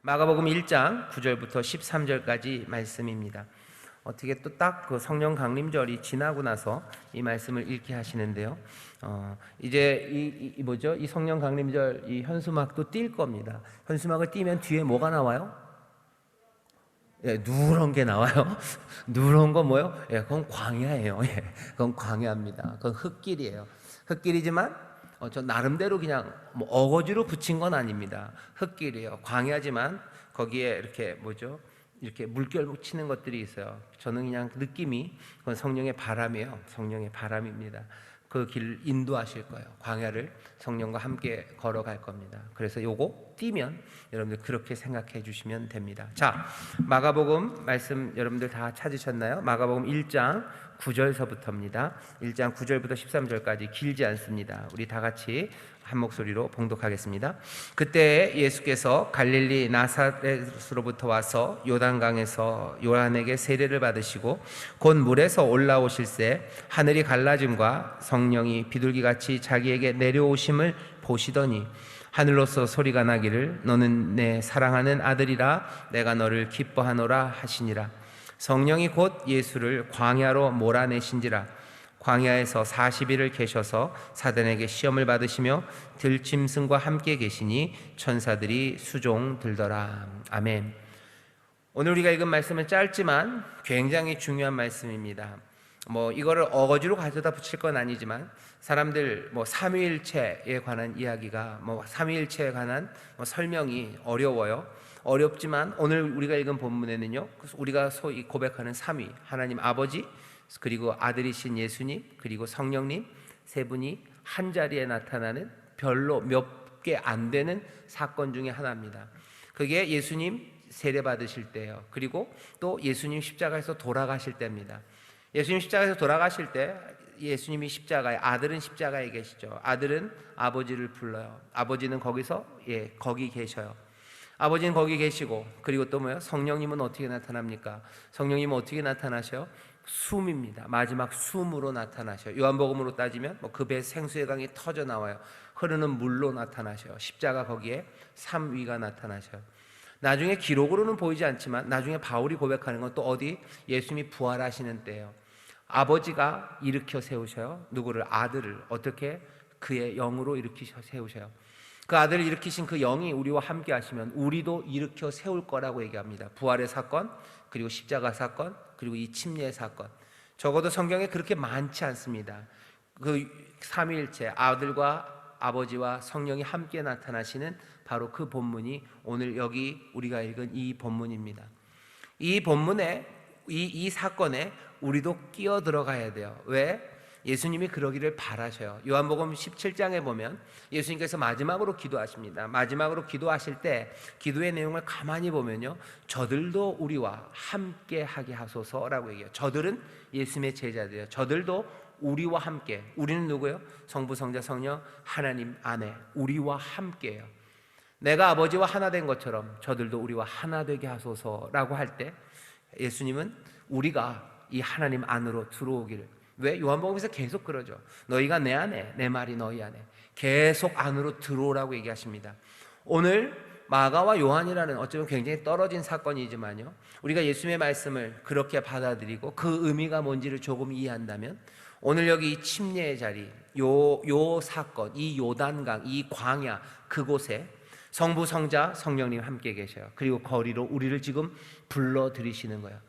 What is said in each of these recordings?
마가복음 1장 9절부터 13절까지 말씀입니다. 어떻게 또 딱 그 성령 강림절이 지나고 나서 이 말씀을 읽게 하시는데요. 이제 이 성령 강림절 이 현수막도 띌 겁니다. 현수막을 띄면 뒤에 뭐가 나와요? 예, 누런 게 나와요. 누런 건 뭐요? 예, 그건 광야예요. 예, 그건 광야입니다. 그건 흙길이에요. 흙길이지만 저 나름대로 그냥 뭐 어거지로 붙인 건 아닙니다. 흙길이에요. 광야지만 거기에 이렇게 뭐죠? 이렇게 물결 치는 것들이 있어요. 저는 그냥 느낌이 그건 성령의 바람이에요. 성령의 바람입니다. 그 길 인도하실 거예요. 광야를 성령과 함께 걸어갈 겁니다. 그래서 요거 띄면 여러분들 그렇게 생각해 주시면 됩니다. 자, 마가복음 말씀 여러분들 다 찾으셨나요? 마가복음 1장 9절서부터입니다. 1장 9절부터 13절까지 길지 않습니다. 우리 다 같이 한 목소리로 봉독하겠습니다. 그때 예수께서 갈릴리 나사렛으로부터 와서 요단강에서 요한에게 세례를 받으시고 곧 물에서 올라오실새 하늘이 갈라짐과 성령이 비둘기같이 자기에게 내려오심을 보시더니 하늘로서 소리가 나기를 너는 내 사랑하는 아들이라 내가 너를 기뻐하노라 하시니라. 성령이 곧 예수를 광야로 몰아내신지라. 광야에서 40일을 계셔서 사단에게 시험을 받으시며 들짐승과 함께 계시니 천사들이 수종 들더라. 아멘. 오늘 우리가 읽은 말씀은 짧지만 굉장히 중요한 말씀입니다. 이거를 어거지로 가져다 붙일 건 아니지만 사람들 삼위일체에 관한 이야기가 삼위일체에 관한 설명이 어려워요. 어렵지만 오늘 우리가 읽은 본문에는요, 우리가 소위 고백하는 삼위, 하나님 아버지, 그리고 아들이신 예수님, 그리고 성령님 세 분이 한 자리에 나타나는 별로 몇 개 안 되는 사건 중에 하나입니다. 그게 예수님 세례 받으실 때예요. 그리고 또 예수님 십자가에서 돌아가실 때입니다. 예수님 십자가에서 돌아가실 때 예수님이 십자가에, 아들은 십자가에 계시죠. 아들은 아버지를 불러요. 아버지는 거기 계셔요. 아버지는 거기 계시고, 그리고 또 뭐예요? 성령님은 어떻게 나타납니까? 성령님은 어떻게 나타나셔요? 숨입니다. 마지막 숨으로 나타나셔요. 요한복음으로 따지면 그 배 생수의 강이 터져 나와요. 흐르는 물로 나타나셔요. 십자가 거기에 삼위가 나타나셔요. 나중에 기록으로는 보이지 않지만 나중에 바울이 고백하는 건 또 어디? 예수님이 부활하시는 때예요. 아버지가 일으켜 세우셔요. 누구를? 아들을. 어떻게? 그의 영으로 일으키셔 세우셔요. 그 아들을 일으키신 그 영이 우리와 함께 하시면 우리도 일으켜 세울 거라고 얘기합니다. 부활의 사건, 그리고 십자가 사건, 그리고 이 침례의 사건. 적어도 성경에 그렇게 많지 않습니다. 그 삼위일체, 아들과 아버지와 성령이 함께 나타나시는 바로 그 본문이 오늘 여기 우리가 읽은 이 본문입니다. 이 본문에 이 사건에 우리도 끼어 들어가야 돼요. 왜? 예수님이 그러기를 바라셔요. 요한복음 17장에 보면 예수님께서 마지막으로 기도하십니다. 마지막으로 기도하실 때 기도의 내용을 가만히 보면요, 저들도 우리와 함께 하게 하소서라고 얘기해요. 저들은 예수님의 제자들이에요. 저들도 우리와 함께. 우리는 누구예요? 성부, 성자, 성령 하나님 안에 우리와 함께예요. 내가 아버지와 하나 된 것처럼 저들도 우리와 하나 되게 하소서라고 할 때 예수님은 우리가 이 하나님 안으로 들어오기를. 왜? 요한복음에서 계속 그러죠. 너희가 내 안에, 내 말이 너희 안에. 계속 안으로 들어오라고 얘기하십니다. 오늘 마가와 요한이라는 어쩌면 굉장히 떨어진 사건이지만요, 우리가 예수님의 말씀을 그렇게 받아들이고 그 의미가 뭔지를 조금 이해한다면 오늘 여기 이 침례의 자리, 요 사건, 이 요단강, 이 광야, 그곳에 성부, 성자, 성령님 함께 계셔요. 그리고 거리로 우리를 지금 불러들이시는 거예요.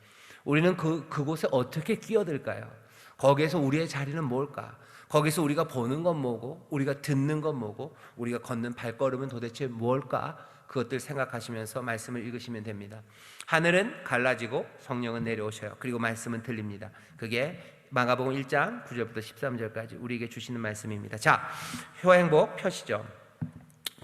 우리는 그곳에 어떻게 끼어들까요? 거기에서 우리의 자리는 뭘까? 거기서 우리가 보는 건 뭐고, 우리가 듣는 건 뭐고, 우리가 걷는 발걸음은 도대체 뭘까? 그것들 생각하시면서 말씀을 읽으시면 됩니다. 하늘은 갈라지고 성령은 내려오셔요. 그리고 말씀은 들립니다. 그게 마가복음 1장 9절부터 13절까지 우리에게 주시는 말씀입니다. 자, 효행복 펴시죠.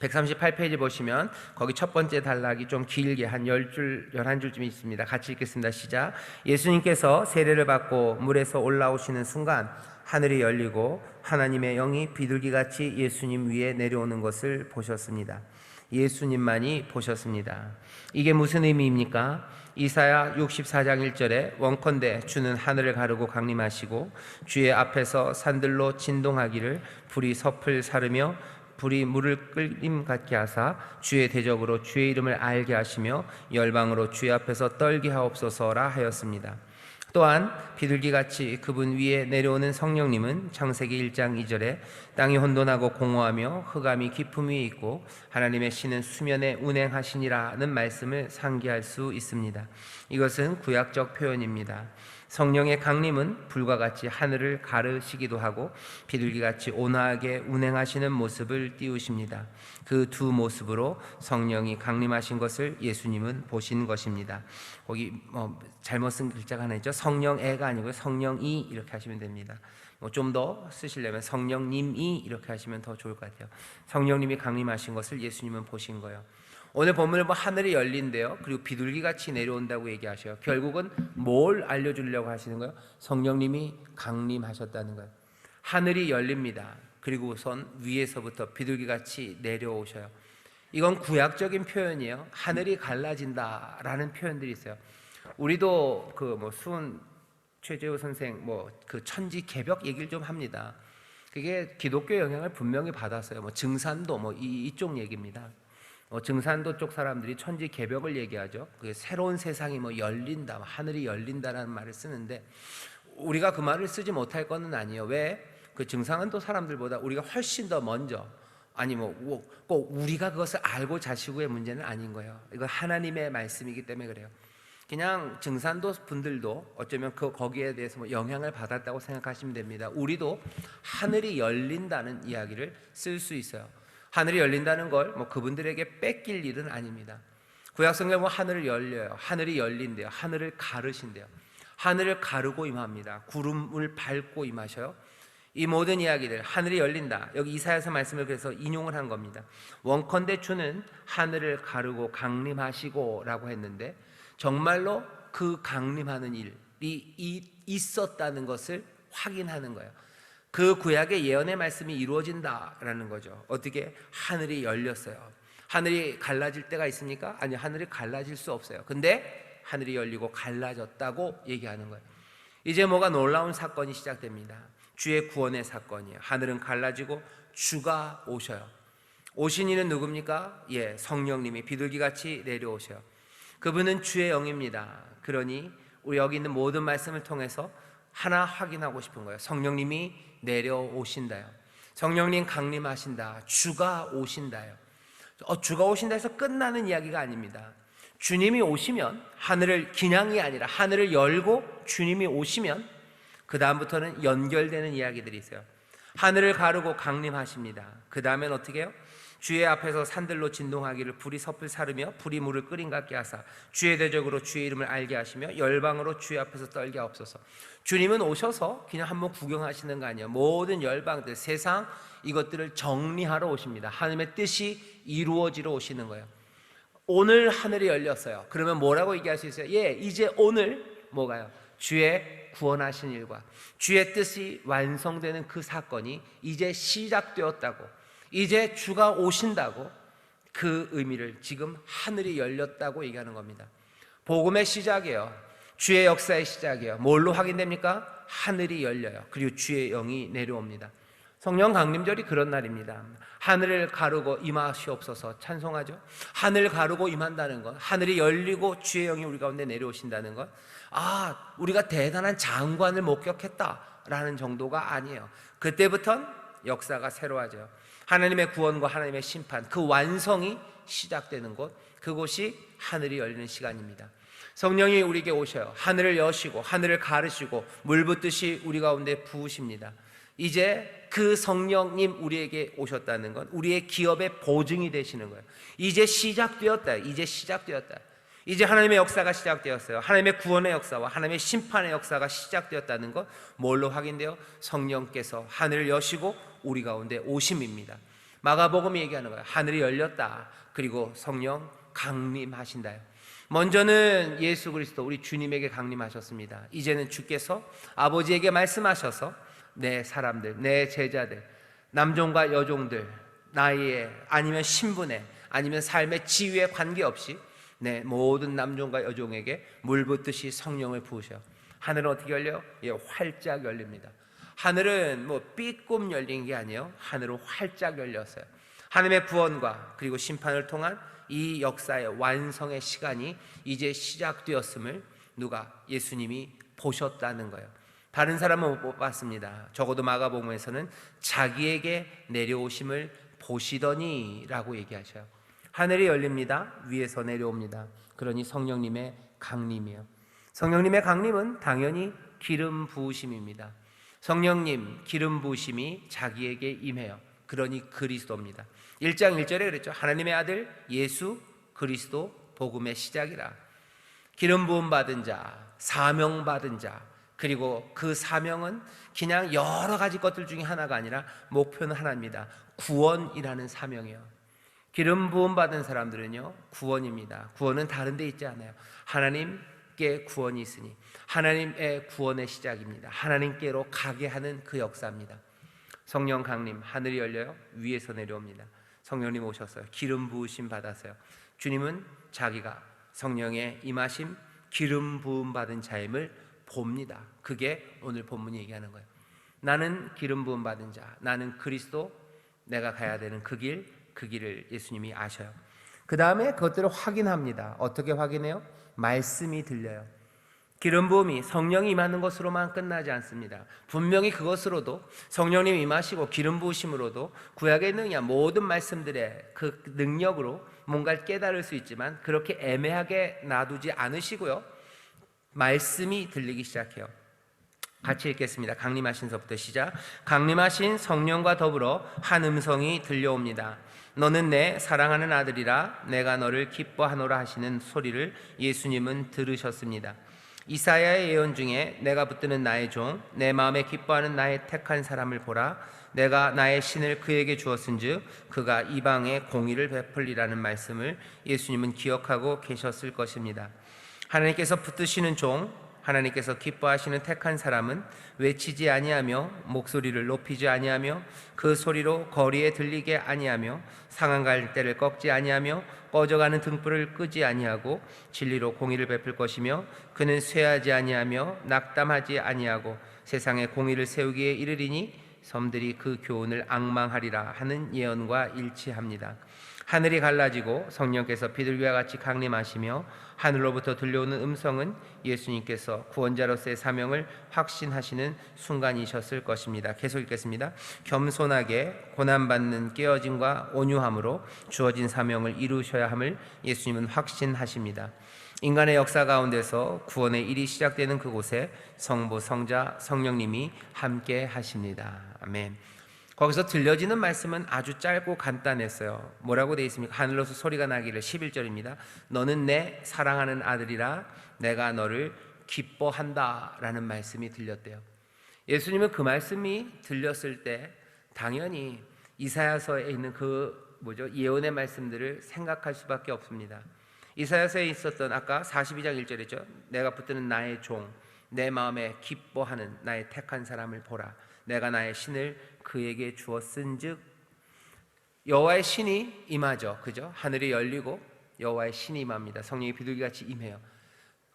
138페이지 보시면 거기 첫 번째 단락이 좀 길게 한 10줄, 11줄쯤 있습니다. 같이 읽겠습니다. 시작. 예수님께서 세례를 받고 물에서 올라오시는 순간 하늘이 열리고 하나님의 영이 비둘기같이 예수님 위에 내려오는 것을 보셨습니다. 예수님만이 보셨습니다. 이게 무슨 의미입니까? 이사야 64장 1절에 원컨대 주는 하늘을 가르고 강림하시고 주의 앞에서 산들로 진동하기를 불이 섭을 사르며 불이 물을 끓임 같게 하사 주의 대적으로 주의 이름을 알게 하시며 열방으로 주의 앞에서 떨게 하옵소서라 하였습니다. 또한 비둘기같이 그분 위에 내려오는 성령님은 창세기 1장 2절에 땅이 혼돈하고 공허하며 흑암이 깊음 위에 있고 하나님의 신은 수면에 운행하시니라는 말씀을 상기할 수 있습니다. 이것은 구약적 표현입니다. 성령의 강림은 불과 같이 하늘을 가르시기도 하고 비둘기같이 온화하게 운행하시는 모습을 띄우십니다. 그 두 모습으로 성령이 강림하신 것을 예수님은 보신 것입니다. 거기 잘못 쓴 글자가 하나 있죠. 성령애가 아니고요, 성령이 이렇게 하시면 됩니다. 좀 더 쓰시려면 성령님이 이렇게 하시면 더 좋을 것 같아요. 성령님이 강림하신 것을 예수님은 보신 거예요. 오늘 본문을 하늘이 열린대요. 그리고 비둘기같이 내려온다고 얘기하셔요. 결국은 뭘 알려주려고 하시는 거예요? 성령님이 강림하셨다는 거예요. 하늘이 열립니다. 그리고 우선 위에서부터 비둘기같이 내려오셔요. 이건 구약적인 표현이에요. 하늘이 갈라진다라는 표현들이 있어요. 우리도 수은 최재우 선생 그 천지 개벽 얘기를 좀 합니다. 그게 기독교 영향을 분명히 받았어요. 증산도 이쪽 얘기입니다. 증산도 쪽 사람들이 천지 개벽을 얘기하죠. 그게 새로운 세상이 열린다, 하늘이 열린다라는 말을 쓰는데 우리가 그 말을 쓰지 못할 것은 아니에요. 왜? 그 증산도 사람들보다 우리가 훨씬 더 먼저, 아니 꼭 우리가 그것을 알고 자시고의 문제는 아닌 거예요. 이거 하나님의 말씀이기 때문에 그래요. 그냥 증산도 분들도 어쩌면 거기에 대해서 영향을 받았다고 생각하시면 됩니다. 우리도 하늘이 열린다는 이야기를 쓸 수 있어요. 하늘이 열린다는 걸 그분들에게 뺏길 일은 아닙니다. 구약성경 하늘을 열려요. 하늘이 열린대요. 하늘을 가르신대요. 하늘을 가르고 임합니다. 구름을 밟고 임하셔요. 이 모든 이야기들, 하늘이 열린다. 여기 이사야서 말씀을 그래서 인용을 한 겁니다. 원컨대 주는 하늘을 가르고 강림하시고 라고 했는데 정말로 그 강림하는 일이 있었다는 것을 확인하는 거예요. 그 구약의 예언의 말씀이 이루어진다라는 거죠. 어떻게? 하늘이 열렸어요. 하늘이 갈라질 때가 있습니까? 아니, 하늘이 갈라질 수 없어요. 근데 하늘이 열리고 갈라졌다고 얘기하는 거예요. 이제 뭐가 놀라운 사건이 시작됩니다. 주의 구원의 사건이에요. 하늘은 갈라지고 주가 오셔요. 오신 이는 누굽니까? 성령님이 비둘기같이 내려오셔요. 그분은 주의 영입니다. 그러니 우리 여기 있는 모든 말씀을 통해서 하나 확인하고 싶은 거예요. 성령님이 내려오신다요. 성령님 강림하신다. 주가 오신다요. 주가 오신다 해서 끝나는 이야기가 아닙니다. 주님이 오시면 하늘을 그냥이 아니라 하늘을 열고 주님이 오시면 그 다음부터는 연결되는 이야기들이 있어요. 하늘을 가르고 강림하십니다. 그 다음엔 어떻게 해요? 주의 앞에서 산들로 진동하기를 불이 섭을 사르며 불이 물을 끓인 같게 하사 주의 대적으로 주의 이름을 알게 하시며 열방으로 주의 앞에서 떨게 하옵소서. 주님은 오셔서 그냥 한번 구경하시는 거 아니에요. 모든 열방들, 세상 이것들을 정리하러 오십니다. 하나님의 뜻이 이루어지러 오시는 거예요. 오늘 하늘이 열렸어요. 그러면 뭐라고 얘기할 수 있어요? 이제 오늘 뭐가요? 주의 구원하신 일과 주의 뜻이 완성되는 그 사건이 이제 시작되었다고, 이제 주가 오신다고, 그 의미를 지금 하늘이 열렸다고 얘기하는 겁니다. 복음의 시작이에요. 주의 역사의 시작이에요. 뭘로 확인됩니까? 하늘이 열려요. 그리고 주의 영이 내려옵니다. 성령 강림절이 그런 날입니다. 하늘을 가르고 임하시옵소서 찬송하죠. 하늘 가르고 임한다는 것, 하늘이 열리고 주의 영이 우리 가운데 내려오신다는 것, 우리가 대단한 장관을 목격했다라는 정도가 아니에요. 그때부터는 역사가 새로워져요. 하나님의 구원과 하나님의 심판, 그 완성이 시작되는 곳, 그곳이 하늘이 열리는 시간입니다. 성령이 우리에게 오셔요. 하늘을 여시고 하늘을 가르시고 물 붓듯이 우리 가운데 부으십니다. 이제 그 성령님 우리에게 오셨다는 건 우리의 기업의 보증이 되시는 거예요. 이제 시작되었다. 이제 시작되었다. 이제 하나님의 역사가 시작되었어요. 하나님의 구원의 역사와 하나님의 심판의 역사가 시작되었다는 것, 뭘로 확인돼요? 성령께서 하늘을 여시고 우리 가운데 오심입니다. 마가복음이 얘기하는 거예요. 하늘이 열렸다. 그리고 성령 강림하신다요. 먼저는 예수 그리스도 우리 주님에게 강림하셨습니다. 이제는 주께서 아버지에게 말씀하셔서 내 사람들, 내 제자들, 남종과 여종들, 나이에 아니면 신분에 아니면 삶의 지위에 관계없이 내 모든 남종과 여종에게 물 붓듯이 성령을 부으셔. 하늘은 어떻게 열려요? 활짝 열립니다. 하늘은 삐끔 열린 게 아니에요. 하늘은 활짝 열렸어요. 하나님의 구원과 그리고 심판을 통한 이 역사의 완성의 시간이 이제 시작되었음을 누가? 예수님이 보셨다는 거예요. 다른 사람은 못 봤습니다. 적어도 마가복음에서는 자기에게 내려오심을 보시더니 라고 얘기하셔요. 하늘이 열립니다. 위에서 내려옵니다. 그러니 성령님의 강림이에요. 성령님의 강림은 당연히 기름 부으심입니다. 성령님 기름 부으심이 자기에게 임해요. 그러니 그리스도입니다. 1장 1절에 그랬죠. 하나님의 아들 예수 그리스도 복음의 시작이라. 기름 부음 받은 자, 사명 받은 자, 그리고 그 사명은 그냥 여러 가지 것들 중에 하나가 아니라 목표는 하나입니다. 구원이라는 사명이에요. 기름 부음 받은 사람들은요, 구원입니다. 구원은 다른 데 있지 않아요. 하나님께 구원이 있으니 하나님의 구원의 시작입니다. 하나님께로 가게 하는 그 역사입니다. 성령 강림, 하늘이 열려요. 위에서 내려옵니다. 성령님 오셨어요. 기름 부으심 받았어요. 주님은 자기가 성령의 임하심, 기름 부음 받은 자임을 봅니다. 그게 오늘 본문이 얘기하는 거예요. 나는 기름 부음 받은 자, 나는 그리스도, 내가 가야 되는 그 길을 예수님이 아셔요. 그 다음에 그것들을 확인합니다. 어떻게 확인해요? 말씀이 들려요. 기름 부음이 성령이 임하는 것으로만 끝나지 않습니다. 분명히 그것으로도 성령님 임하시고 기름 부으심으로도 구약의 능력 모든 말씀들의 그 능력으로 뭔가를 깨달을 수 있지만 그렇게 애매하게 놔두지 않으시고요, 말씀이 들리기 시작해요. 같이 읽겠습니다. 강림하신서부터 시작. 강림하신 성령과 더불어 한 음성이 들려옵니다. 너는 내 사랑하는 아들이라 내가 너를 기뻐하노라 하시는 소리를 예수님은 들으셨습니다. 이사야의 예언 중에 내가 붙드는 나의 종, 내 마음에 기뻐하는 나의 택한 사람을 보라. 내가 나의 신을 그에게 주었은즉 그가 이방에 공의를 베풀리라는 말씀을 예수님은 기억하고 계셨을 것입니다. 하나님께서 붙드시는 종, 하나님께서 기뻐하시는 택한 사람은 외치지 아니하며 목소리를 높이지 아니하며 그 소리로 거리에 들리게 아니하며 상한 갈대를 꺾지 아니하며 꺼져가는 등불을 끄지 아니하고 진리로 공의를 베풀 것이며 그는 쇠하지 아니하며 낙담하지 아니하고 세상에 공의를 세우기에 이르리니 섬들이 그 교훈을 앙망하리라 하는 예언과 일치합니다. 하늘이 갈라지고 성령께서 비둘기와 같이 강림하시며 하늘로부터 들려오는 음성은 예수님께서 구원자로서의 사명을 확신하시는 순간이셨을 것입니다. 계속 읽겠습니다. 겸손하게 고난받는 깨어짐과 온유함으로 주어진 사명을 이루셔야 함을 예수님은 확신하십니다. 인간의 역사 가운데서 구원의 일이 시작되는 그곳에 성부, 성자, 성령님이 함께 하십니다. 아멘. 거기서 들려지는 말씀은 아주 짧고 간단했어요. 뭐라고 되어 있습니까? 하늘로서 소리가 나기를 11절입니다. 너는 내 사랑하는 아들이라 내가 너를 기뻐한다 라는 말씀이 들렸대요. 예수님은 그 말씀이 들렸을 때 당연히 이사야서에 있는 예언의 말씀들을 생각할 수밖에 없습니다. 이사야서에 있었던 아까 42장 1절이죠. 내가 붙드는 나의 종, 내 마음에 기뻐하는 나의 택한 사람을 보라. 내가 나의 신을 그에게 주었은즉, 여호와의 신이 임하죠. 그죠? 하늘이 열리고 여호와의 신이 임합니다. 성령이 비둘기같이 임해요.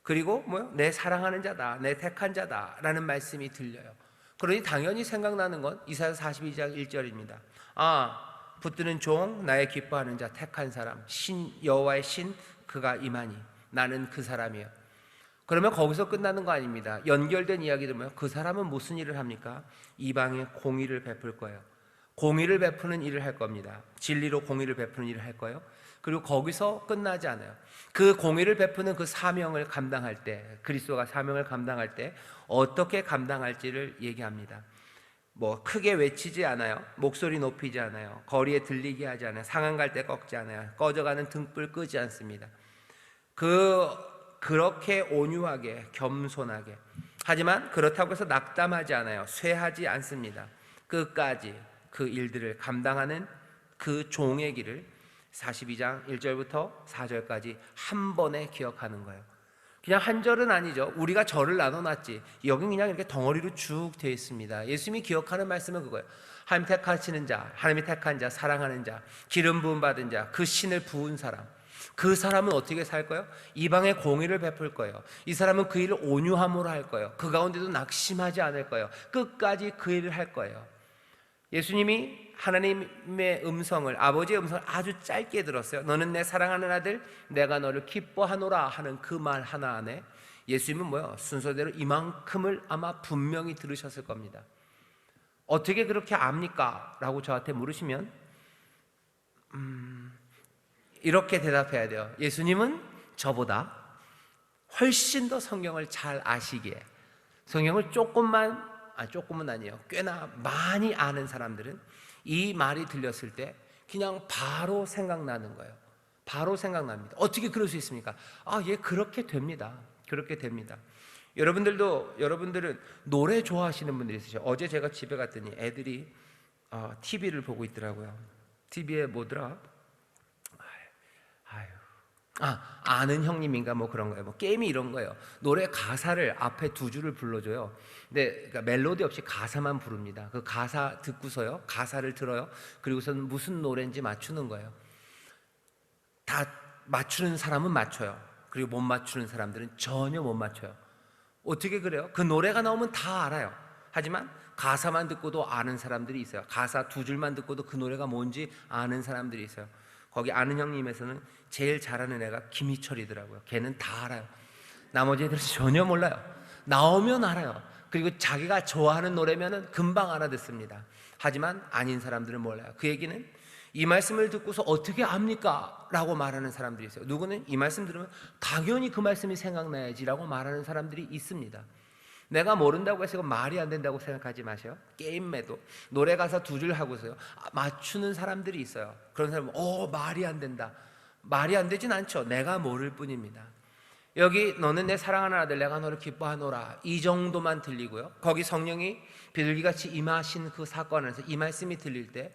그리고 내 사랑하는 자다, 내 택한 자다라는 말씀이 들려요. 그러니 당연히 생각나는 건 이사야 42장 1절입니다. 붙드는 종, 나의 기뻐하는 자, 택한 사람, 신, 여호와의 신, 그가 임하니 나는 그 사람이에요. 그러면 거기서 끝나는 거 아닙니다. 연결된 이야기들 그 사람은 무슨 일을 합니까? 이방에 공의를 베풀 거예요. 공의를 베푸는 일을 할 겁니다. 진리로 공의를 베푸는 일을 할 거예요. 그리고 거기서 끝나지 않아요. 그 공의를 베푸는 그 사명을 감당할 때, 그리스도가 사명을 감당할 때 어떻게 감당할지를 얘기합니다. 크게 외치지 않아요. 목소리 높이지 않아요. 거리에 들리게 하지 않아요. 상한 갈대 꺾지 않아요. 꺼져가는 등불 끄지 않습니다. 그렇게 온유하게, 겸손하게, 하지만 그렇다고 해서 낙담하지 않아요. 쇠하지 않습니다. 끝까지 그 일들을 감당하는 그 종의 길을 42장 1절부터 4절까지 한 번에 기억하는 거예요. 그냥 한 절은 아니죠. 우리가 절을 나눠놨지. 여기 그냥 이렇게 덩어리로 쭉 되어 있습니다. 예수님이 기억하는 말씀은 그거예요. 하나님 택하시는 자, 하나님이 택한 자, 사랑하는 자, 기름 부음 받은 자, 그 신을 부은 사람, 그 사람은 어떻게 살 거예요? 이방에 공의를 베풀 거예요. 이 사람은 그 일을 온유함으로 할 거예요. 그 가운데도 낙심하지 않을 거예요. 끝까지 그 일을 할 거예요. 예수님이 하나님의 음성을, 아버지의 음성을 아주 짧게 들었어요. 너는 내 사랑하는 아들, 내가 너를 기뻐하노라 하는 그 말 하나 안에 예수님은 뭐요? 순서대로 이만큼을 아마 분명히 들으셨을 겁니다. 어떻게 그렇게 압니까? 라고 저한테 물으시면 이렇게 대답해야 돼요. 예수님은 저보다 훨씬 더 성경을 잘 아시기에, 성경을 조금은 아니에요, 꽤나 많이 아는 사람들은 이 말이 들렸을 때 그냥 바로 생각나는 거예요. 바로 생각납니다. 어떻게 그럴 수 있습니까? 예, 그렇게 됩니다. 그렇게 됩니다. 여러분들은 노래 좋아하시는 분들이 있으셔요. 어제 제가 집에 갔더니 애들이 TV를 보고 있더라고요. TV에 뭐더라? 아는 형님인가 뭐 그런 거예요. 뭐 게임이 이런 거예요. 노래 가사를 앞에 두 줄을 불러줘요. 근데 그러니까 멜로디 없이 가사만 부릅니다. 그 가사 듣고서요, 가사를 들어요. 그리고서는 무슨 노래인지 맞추는 거예요. 다 맞추는 사람은 맞춰요. 그리고 못 맞추는 사람들은 전혀 못 맞춰요. 어떻게 그래요? 그 노래가 나오면 다 알아요. 하지만 가사만 듣고도 아는 사람들이 있어요. 가사 두 줄만 듣고도 그 노래가 뭔지 아는 사람들이 있어요. 거기 아는 형님에서는 제일 잘하는 애가 김희철이더라고요. 걔는 다 알아요. 나머지 애들은 전혀 몰라요. 나오면 알아요. 그리고 자기가 좋아하는 노래면은 금방 알아듣습니다. 하지만 아닌 사람들은 몰라요. 그 얘기는 이 말씀을 듣고서 어떻게 압니까? 라고 말하는 사람들이 있어요. 누구는 이 말씀 들으면 당연히 그 말씀이 생각나야지 라고 말하는 사람들이 있습니다. 내가 모른다고 해서 말이 안 된다고 생각하지 마세요. 게임에도 노래 가사 두 줄 하고서요, 맞추는 사람들이 있어요. 그런 사람은 말이 안 된다. 말이 안 되진 않죠. 내가 모를 뿐입니다. 여기 너는 내 사랑하는 아들, 내가 너를 기뻐하노라, 이 정도만 들리고요, 거기 성령이 비둘기같이 임하신 그 사건에서 이 말씀이 들릴 때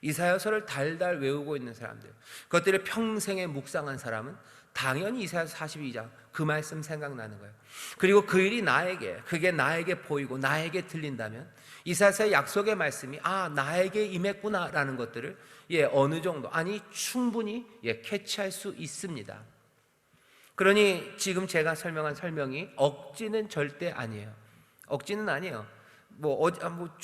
이사야서를 달달 외우고 있는 사람들, 그것들을 평생에 묵상한 사람은 당연히 이사야서 42장 그 말씀 생각나는 거예요. 그리고 그 일이 그게 나에게 보이고 나에게 들린다면 이사야서의 약속의 말씀이 나에게 임했구나라는 것들을 어느 정도, 충분히 캐치할 수 있습니다. 그러니 지금 제가 설명한 설명이 억지는 절대 아니에요. 억지는 아니에요. 뭐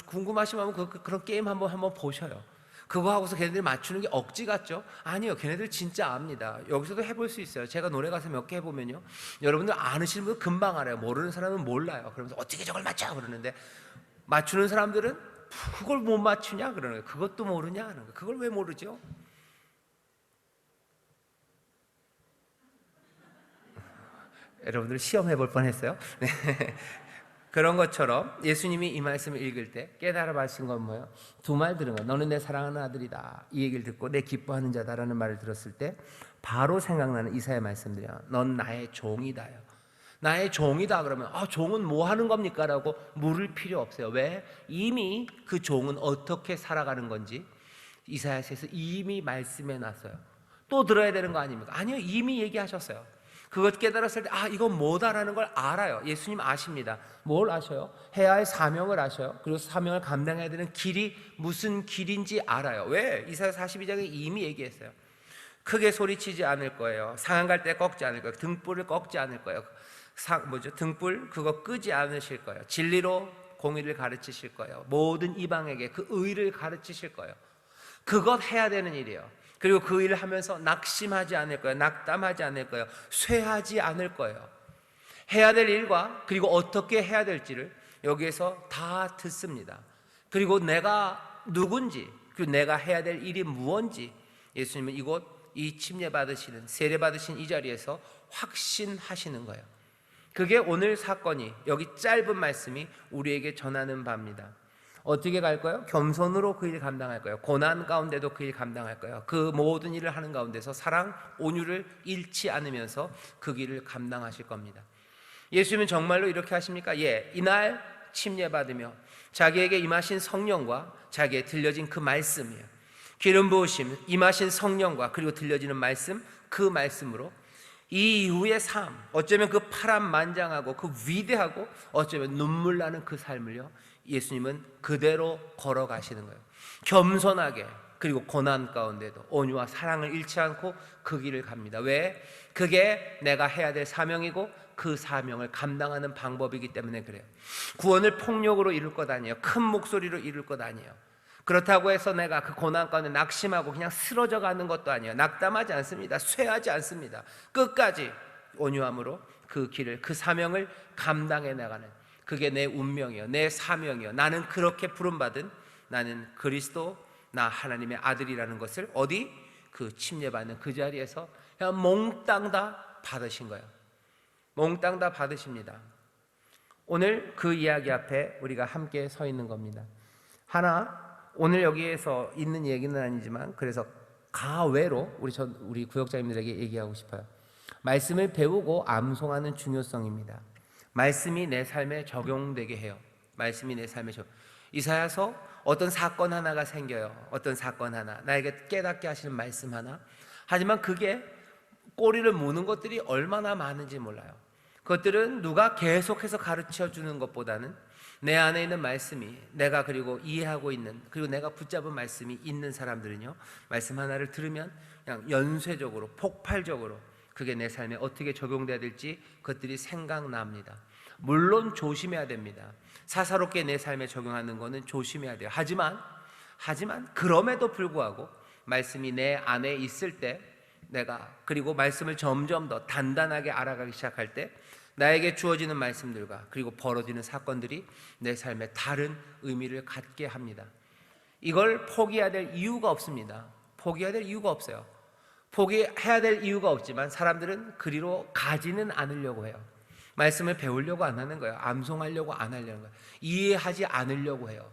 궁금하시면 그런 게임 한번 보셔요. 그거 하고서 걔네들이 맞추는 게 억지 같죠? 아니요, 걔네들 진짜 압니다. 여기서도 해볼 수 있어요. 제가 노래 가사 몇 개 해보면요, 여러분들 아시는 분은 금방 알아요. 모르는 사람은 몰라요. 그러면서 어떻게 저걸 맞춰? 그러는데 맞추는 사람들은 그걸 못 맞추냐? 그러는 거예요. 그것도 모르냐? 하는 거예요. 그걸 왜 모르죠? 여러분들 시험해 볼 뻔했어요. 네. 그런 것처럼 예수님이 이 말씀을 읽을 때 깨달아 마신 건 뭐예요? 두 말 들은 거예요. 너는 내 사랑하는 아들이다, 이 얘기를 듣고 내 기뻐하는 자다라는 말을 들었을 때 바로 생각나는 이사야 말씀들이야. 넌 나의 종이다요. 나의 종이다 그러면 종은 뭐 하는 겁니까? 라고 물을 필요 없어요. 왜? 이미 그 종은 어떻게 살아가는 건지 이사야서에서 이미 말씀해 놨어요. 또 들어야 되는 거 아닙니까? 아니요, 이미 얘기하셨어요. 그것 깨달았을 때 이건 뭐다라는 걸 알아요. 예수님 아십니다. 뭘 아셔요? 해야 할 사명을 아셔요. 그리고 사명을 감당해야 되는 길이 무슨 길인지 알아요. 왜? 이사야 42장에 이미 얘기했어요. 크게 소리치지 않을 거예요. 상한 갈 때 꺾지 않을 거예요. 등불을 꺾지 않을 거예요. 등불 그거 끄지 않으실 거예요. 진리로 공의를 가르치실 거예요. 모든 이방에게 그 의를 가르치실 거예요. 그것 해야 되는 일이에요. 그리고 그 일을 하면서 낙심하지 않을 거예요. 낙담하지 않을 거예요. 쇠하지 않을 거예요. 해야 될 일과 그리고 어떻게 해야 될지를 여기에서 다 듣습니다. 그리고 내가 누군지, 그리고 내가 해야 될 일이 무엇인지 예수님은 이 침례 받으시는, 세례 받으신 이 자리에서 확신하시는 거예요. 그게 오늘 사건이, 여기 짧은 말씀이 우리에게 전하는 바입니다. 어떻게 갈 거예요? 겸손으로 그 일 감당할 거예요. 고난 가운데도 그 일 감당할 거예요. 그 모든 일을 하는 가운데서 사랑, 온유를 잃지 않으면서 그 길을 감당하실 겁니다. 예수님은 정말로 이렇게 하십니까? 이날 침례 받으며 자기에게 임하신 성령과 자기에 들려진 그 말씀이에요. 기름 부으심, 임하신 성령과 그리고 들려지는 말씀, 그 말씀으로 이 이후의 삶, 어쩌면 그 파란만장하고 그 위대하고 어쩌면 눈물 나는 그 삶을요, 예수님은 그대로 걸어가시는 거예요. 겸손하게, 그리고 고난 가운데도 온유와 사랑을 잃지 않고 그 길을 갑니다. 왜? 그게 내가 해야 될 사명이고 그 사명을 감당하는 방법이기 때문에 그래요. 구원을 폭력으로 이룰 것 아니에요. 큰 목소리로 이룰 것 아니에요. 그렇다고 해서 내가 그 고난 가운데 낙심하고 그냥 쓰러져 가는 것도 아니에요. 낙담하지 않습니다. 쇠하지 않습니다. 끝까지 온유함으로 그 길을, 그 사명을 감당해 나가는, 그게 내 운명이요, 내 사명이요, 나는 그렇게 부름받은, 나는 그리스도, 나 하나님의 아들이라는 것을 어디? 그 침례받는 그 자리에서 그냥 몽땅 다 받으신 거예요. 몽땅 다 받으십니다. 오늘 그 이야기 앞에 우리가 함께 서 있는 겁니다. 오늘 여기에서 있는 얘기는 아니지만, 그래서 가외로 우리 구역장님들에게 얘기하고 싶어요. 말씀을 배우고 암송하는 중요성입니다. 말씀이 내 삶에 적용되게 해요. 말씀이 내 삶에 이사야서 어떤 사건 하나가 생겨요. 어떤 사건 하나, 나에게 깨닫게 하시는 말씀 하나. 하지만 그게 꼬리를 무는 것들이 얼마나 많은지 몰라요. 그것들은 누가 계속해서 가르쳐 주는 것보다는 내 안에 있는 말씀이, 내가 그리고 이해하고 있는, 그리고 내가 붙잡은 말씀이 있는 사람들은요, 말씀 하나를 들으면 그냥 연쇄적으로, 폭발적으로 그게 내 삶에 어떻게 적용돼야 될지 그것들이 생각납니다. 물론 조심해야 됩니다. 사사롭게 내 삶에 적용하는 것은 조심해야 돼요. 하지만 그럼에도 불구하고 말씀이 내 안에 있을 때, 내가 그리고 말씀을 점점 더 단단하게 알아가기 시작할 때, 나에게 주어지는 말씀들과 그리고 벌어지는 사건들이 내 삶에 다른 의미를 갖게 합니다. 이걸 포기해야 될 이유가 없습니다. 포기해야 될 이유가 없어요. 포기해야 될 이유가 없지만 사람들은 그리로 가지는 않으려고 해요. 말씀을 배우려고 안 하는 거예요. 암송하려고 안 하려는 거예요. 이해하지 않으려고 해요.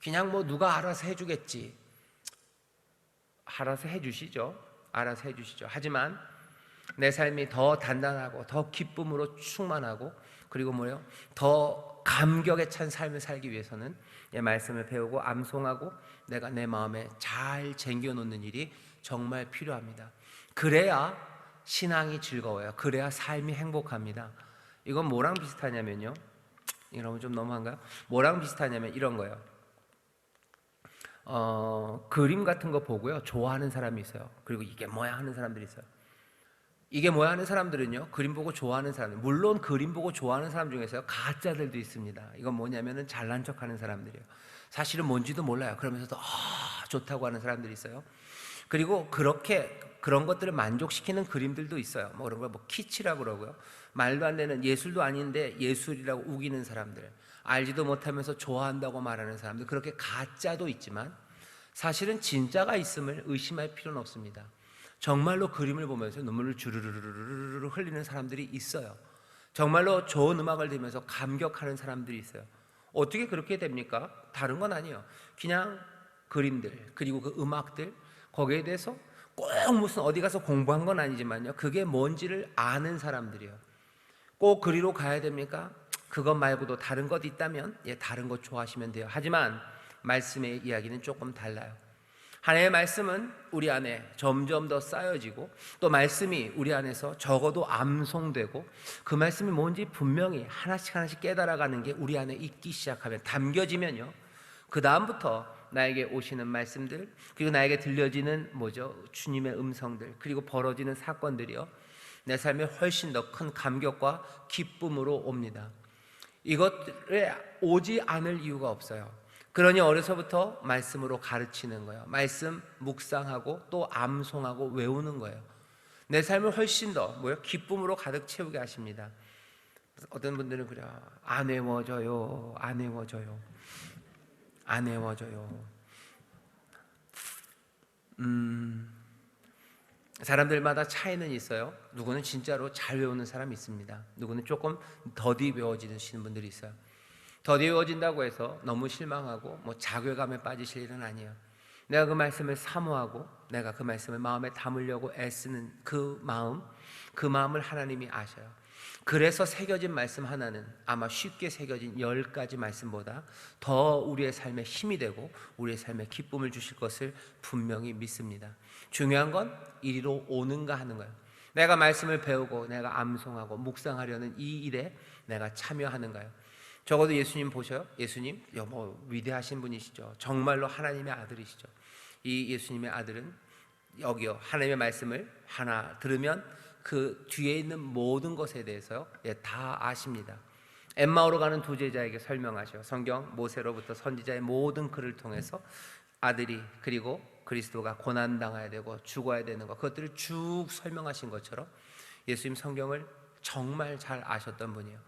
그냥 누가 알아서 해주겠지. 알아서 해주시죠. 알아서 해주시죠. 하지만 내 삶이 더 단단하고 더 기쁨으로 충만하고, 그리고 더 감격에 찬 삶을 살기 위해서는 이 말씀을 배우고 암송하고 내가 내 마음에 잘 쟁겨놓는 일이 정말 필요합니다. 그래야 신앙이 즐거워요. 그래야 삶이 행복합니다. 이건 뭐랑 비슷하냐면요, 이러면 좀 너무한가요? 뭐랑 비슷하냐면 이런 거예요. 그림 같은 거 보고요, 좋아하는 사람이 있어요. 그리고 이게 뭐야 하는 사람들이 있어요. 이게 뭐야 하는 사람들은요, 그림 보고 좋아하는 사람들, 물론 그림 보고 좋아하는 사람 중에서요, 가짜들도 있습니다. 이건 뭐냐면은 잘난 척하는 사람들이에요. 사실은 뭔지도 몰라요. 그러면서도 좋다고 하는 사람들이 있어요. 그리고 그런 것들을 만족시키는 그림들도 있어요. 그런 걸 키치라고 그러고요. 말도 안 되는, 예술도 아닌데 예술이라고 우기는 사람들, 알지도 못하면서 좋아한다고 말하는 사람들, 그렇게 가짜도 있지만 사실은 진짜가 있음을 의심할 필요는 없습니다. 정말로 그림을 보면서 눈물을 주르르르르 흘리는 사람들이 있어요. 정말로 좋은 음악을 들으면서 감격하는 사람들이 있어요. 어떻게 그렇게 됩니까? 다른 건 아니에요. 그냥 그림들, 그리고 그 음악들, 거기에 대해서 꼭 무슨 어디 가서 공부한 건 아니지만요, 그게 뭔지를 아는 사람들이에요. 꼭 그리로 가야 됩니까? 그것 말고도 다른 것 있다면 다른 것 좋아하시면 돼요. 하지만 말씀의 이야기는 조금 달라요. 하나님의 말씀은 우리 안에 점점 더 쌓여지고, 또 말씀이 우리 안에서 적어도 암송되고, 그 말씀이 뭔지 분명히 하나씩 깨달아가는 게 우리 안에 있기 시작하면, 담겨지면요, 그 다음부터 나에게 오시는 말씀들, 그리고 나에게 들려지는 주님의 음성들, 그리고 벌어지는 사건들이요, 내 삶에 훨씬 더 큰 감격과 기쁨으로 옵니다. 이것에 오지 않을 이유가 없어요. 그러니 어려서부터 말씀으로 가르치는 거예요. 말씀 묵상하고 또 암송하고 외우는 거예요. 내 삶을 훨씬 더 기쁨으로 가득 채우게 하십니다. 어떤 분들은 그래요. 안 외워져요. 안 외워져요. 안 외워져요. 사람들마다 차이는 있어요. 누구는 진짜로 잘 외우는 사람이 있습니다. 누구는 조금 더디 외워지시는 분들이 있어요. 더디 외워진다고 해서 너무 실망하고 자괴감에 빠지실 일은 아니에요. 내가 그 말씀을 사모하고 내가 그 말씀을 마음에 담으려고 애쓰는 그 마음을 하나님이 아셔요. 그래서 새겨진 말씀 하나는 아마 쉽게 새겨진 10가지 말씀보다 더 우리의 삶에 힘이 되고 우리의 삶에 기쁨을 주실 것을 분명히 믿습니다. 중요한 건 이리로 오는가 하는 거예요. 내가 말씀을 배우고 내가 암송하고 묵상하려는 이 일에 내가 참여하는가요? 적어도 예수님 보셔요. 예수님 위대하신 분이시죠. 정말로 하나님의 아들이시죠. 이 예수님의 아들은 여기요, 하나님의 말씀을 하나 들으면 그 뒤에 있는 모든 것에 대해서 다 아십니다. 엠마오로 가는 두 제자에게 설명하셔. 성경 모세로부터 선지자의 모든 글을 통해서 아들이 그리고 그리스도가 고난당해야 되고 죽어야 되는 것, 그것들을 쭉 설명하신 것처럼 예수님 성경을 정말 잘 아셨던 분이에요.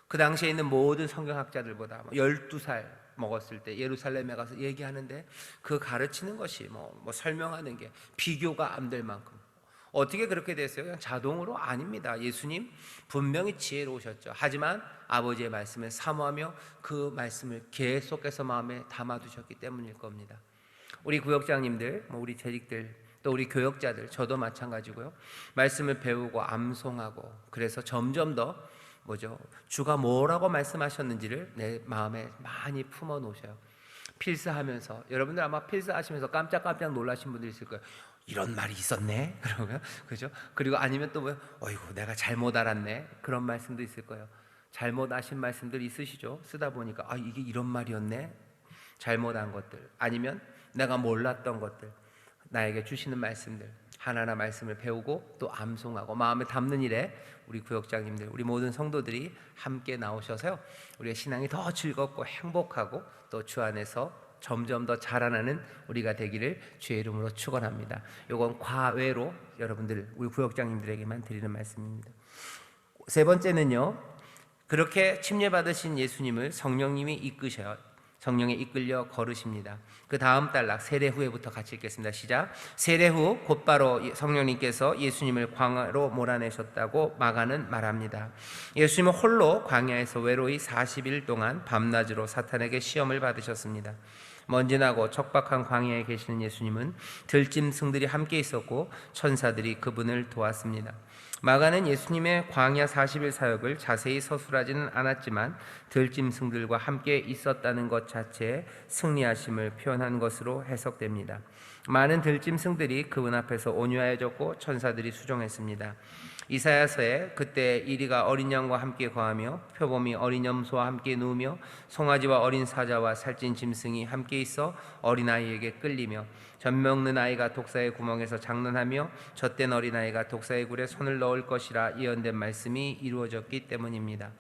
그 당시에 있는 모든 성경학자들보다 12살 먹었을 때 예루살렘에 가서 얘기하는데 그 가르치는 것이 설명하는 게 비교가 안 될 만큼. 어떻게 그렇게 됐어요? 그냥 자동으로? 아닙니다. 예수님 분명히 지혜로우셨죠. 하지만 아버지의 말씀을 사모하며 그 말씀을 계속해서 마음에 담아두셨기 때문일 겁니다. 우리 구역장님들, 우리 재직들, 또 우리 교역자들, 저도 마찬가지고요. 말씀을 배우고 암송하고 그래서 점점 더 주가 뭐라고 말씀하셨는지를 내 마음에 많이 품어 놓으셔요. 필사하면서, 여러분들 아마 필사하시면서 깜짝깜짝 놀라신 분들 있을 거예요. 이런 말이 있었네? 그러면, 그죠? 그리고 아니면 또 어이구, 내가 잘못 알았네? 그런 말씀도 있을 거예요. 잘못 아신 말씀들 있으시죠? 쓰다 보니까, 이게 이런 말이었네? 잘못한 것들. 아니면 내가 몰랐던 것들. 나에게 주시는 말씀들. 하나하나 말씀을 배우고 또 암송하고 마음에 담는 일에 우리 구역장님들, 우리 모든 성도들이 함께 나오셔서요, 우리의 신앙이 더 즐겁고 행복하고 또 주 안에서 점점 더 자라나는 우리가 되기를 주의 이름으로 축원합니다. 이건 과외로 여러분들, 우리 구역장님들에게만 드리는 말씀입니다. 세 번째는요, 그렇게 침례받으신 예수님을 성령님이 이끄셔요. 성령에 이끌려 걸으십니다. 그 다음 단락 세례 후에부터 같이 읽겠습니다. 시작. 세례 후 곧바로 성령님께서 예수님을 광야로 몰아내셨다고 마가는 말합니다. 예수님은 홀로 광야에서 외로이 40일 동안 밤낮으로 사탄에게 시험을 받으셨습니다. 먼지나고 척박한 광야에 계시는 예수님은 들짐승들이 함께 있었고 천사들이 그분을 도왔습니다. 마가는 예수님의 광야 40일 사역을 자세히 서술하지는 않았지만 들짐승들과 함께 있었다는 것 자체에 승리하심을 표현한 것으로 해석됩니다. 많은 들짐승들이 그분 앞에서 온유하여졌고 천사들이 수종했습니다. 이사야서에 그때 이리가 어린 양과 함께 거하며 표범이 어린 염소와 함께 누우며 송아지와 어린 사자와 살찐 짐승이 함께 있어 어린아이에게 끌리며 젖 먹는 아이가 독사의 구멍에서 장난하며 젖된 어린아이가 독사의 굴에 손을 넣을 것이라 예언된 말씀이 이루어졌기 때문입니다.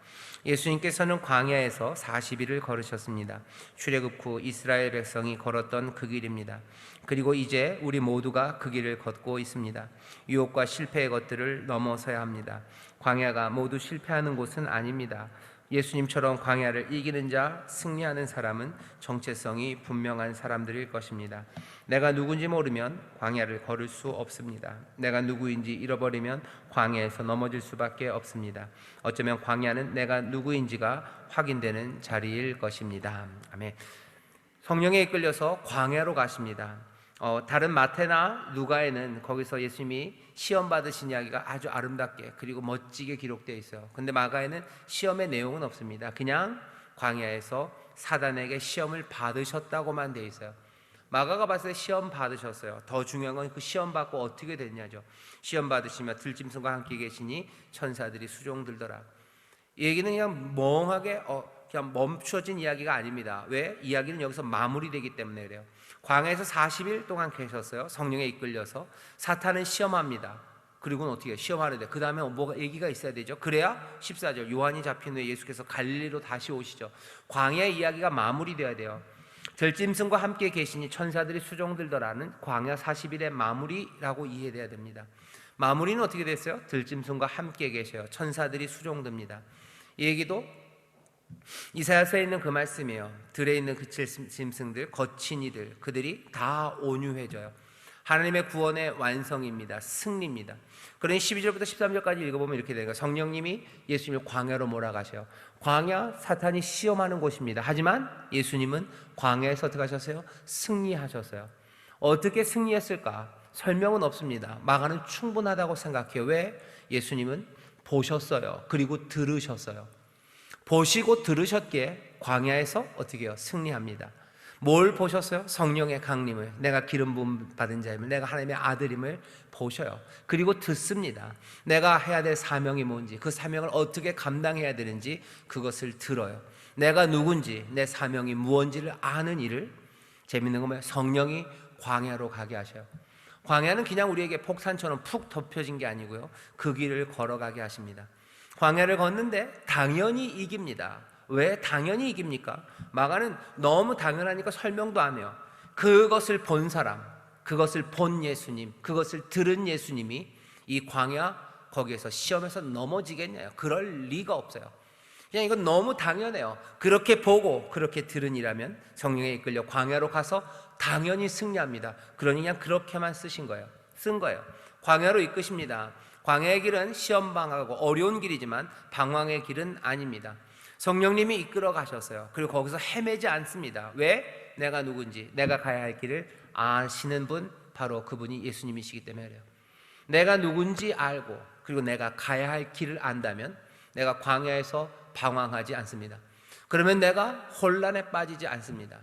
예수님께서는 광야에서 40일을 걸으셨습니다. 출애굽 후 이스라엘 백성이 걸었던 그 길입니다. 그리고 이제 우리 모두가 그 길을 걷고 있습니다. 유혹과 실패의 것들을 넘어서야 합니다. 광야가 모두 실패하는 곳은 아닙니다. 예수님처럼 광야를 이기는 자, 승리하는 사람은 정체성이 분명한 사람들일 것입니다. 내가 누군지 모르면 광야를 걸을 수 없습니다. 내가 누구인지 잃어버리면 광야에서 넘어질 수밖에 없습니다. 어쩌면 광야는 내가 누구인지가 확인되는 자리일 것입니다. 아멘. 성령에 이끌려서 광야로 가십니다. 다른 마태나 누가에는 거기서 예수님이 시험 받으신 이야기가 아주 아름답게 그리고 멋지게 기록되어 있어요. 근데 마가에는 시험의 내용은 없습니다. 그냥 광야에서 사단에게 시험을 받으셨다고만 되어 있어요. 마가가 봤을 때 시험 받으셨어요. 더 중요한 건 그 시험 받고 어떻게 됐냐죠. 시험 받으시며 들짐승과 함께 계시니 천사들이 수종들더라. 이 얘기는 그냥 멍하게 그냥 멈춰진 이야기가 아닙니다. 왜? 이야기는 여기서 마무리되기 때문에 그래요. 광야에서 40일 동안 계셨어요. 성령에 이끌려서. 사탄은 시험합니다. 그리고는 어떻게 해요? 시험하는데 그 다음에 뭐가 얘기가 있어야 되죠. 그래야 14절 요한이 잡힌 후에 예수께서 갈릴리로 다시 오시죠. 광야의 이야기가 마무리되어야 돼요. 들짐승과 함께 계시니 천사들이 수종들더라는 광야 40일의 마무리라고 이해돼야 됩니다. 마무리는 어떻게 됐어요? 들짐승과 함께 계셔요. 천사들이 수종듭니다. 이 얘기도 이사야서에 있는 그 말씀이에요. 들에 있는 그 짐승들, 거친 이들, 그들이 다 온유해져요. 하나님의 구원의 완성입니다. 승리입니다. 그러니 12절부터 13절까지 읽어보면 이렇게 되는 거예요. 성령님이 예수님을 광야로 몰아가셔요. 광야, 사탄이 시험하는 곳입니다. 하지만 예수님은 광야에서 어떻게 하셨어요? 승리하셨어요. 어떻게 승리했을까? 설명은 없습니다. 마가는 충분하다고 생각해요. 왜? 예수님은 보셨어요. 그리고 들으셨어요. 보시고 들으셨기에 광야에서 어떻게 해요? 승리합니다. 뭘 보셨어요? 성령의 강림을, 내가 기름 부음 받은 자임을, 내가 하나님의 아들임을 보셔요. 그리고 듣습니다. 내가 해야 될 사명이 뭔지, 그 사명을 어떻게 감당해야 되는지 그것을 들어요. 내가 누군지, 내 사명이 무엇인지를 아는 일을, 재밌는 건 뭐예요? 성령이 광야로 가게 하셔요. 광야는 그냥 우리에게 폭산처럼 푹 덮여진 게 아니고요, 그 길을 걸어가게 하십니다. 광야를 걷는데 당연히 이깁니다. 왜 당연히 이깁니까? 마가는 너무 당연하니까 설명도 안 해요. 그것을 본 사람, 그것을 본 예수님, 그것을 들은 예수님이 이 광야 거기에서 시험에서 넘어지겠냐요? 그럴 리가 없어요. 그냥 이건 너무 당연해요. 그렇게 보고 그렇게 들으니라면 성령에 이끌려 광야로 가서 당연히 승리합니다. 그러니 그냥 그렇게만 쓴 거예요. 광야로 이끄십니다. 광야의 길은 시험방하고 어려운 길이지만 방황의 길은 아닙니다. 성령님이 이끌어 가셨어요. 그리고 거기서 헤매지 않습니다. 왜? 내가 누군지, 내가 가야 할 길을 아시는 분, 바로 그분이 예수님이시기 때문에 그래요. 내가 누군지 알고 그리고 내가 가야 할 길을 안다면 내가 광야에서 방황하지 않습니다. 그러면 내가 혼란에 빠지지 않습니다.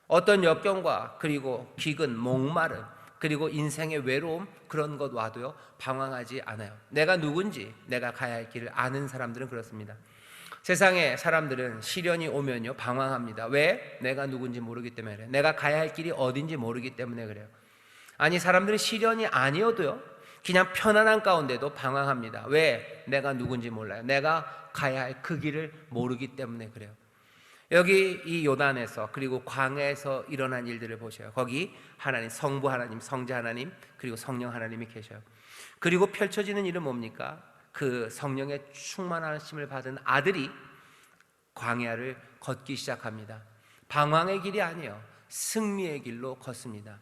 어떤 역경과 그리고 기근, 목마름, 그리고 인생의 외로움, 그런 것 와도요 방황하지 않아요. 내가 누군지, 내가 가야 할 길을 아는 사람들은 그렇습니다. 세상의 사람들은 시련이 오면요 방황합니다. 왜? 내가 누군지 모르기 때문에 그래요. 내가 가야 할 길이 어딘지 모르기 때문에 그래요. 아니, 사람들은 시련이 아니어도요 그냥 편안한 가운데도 방황합니다. 왜? 내가 누군지 몰라요. 내가 가야 할 그 길을 모르기 때문에 그래요. 여기 이 요단에서 그리고 광야에서 일어난 일들을 보셔요. 거기 하나님, 성부 하나님, 성자 하나님, 그리고 성령 하나님이 계셔요. 그리고 펼쳐지는 일은 뭡니까? 그 성령의 충만하심을 받은 아들이 광야를 걷기 시작합니다. 방황의 길이 아니에요. 승리의 길로 걷습니다.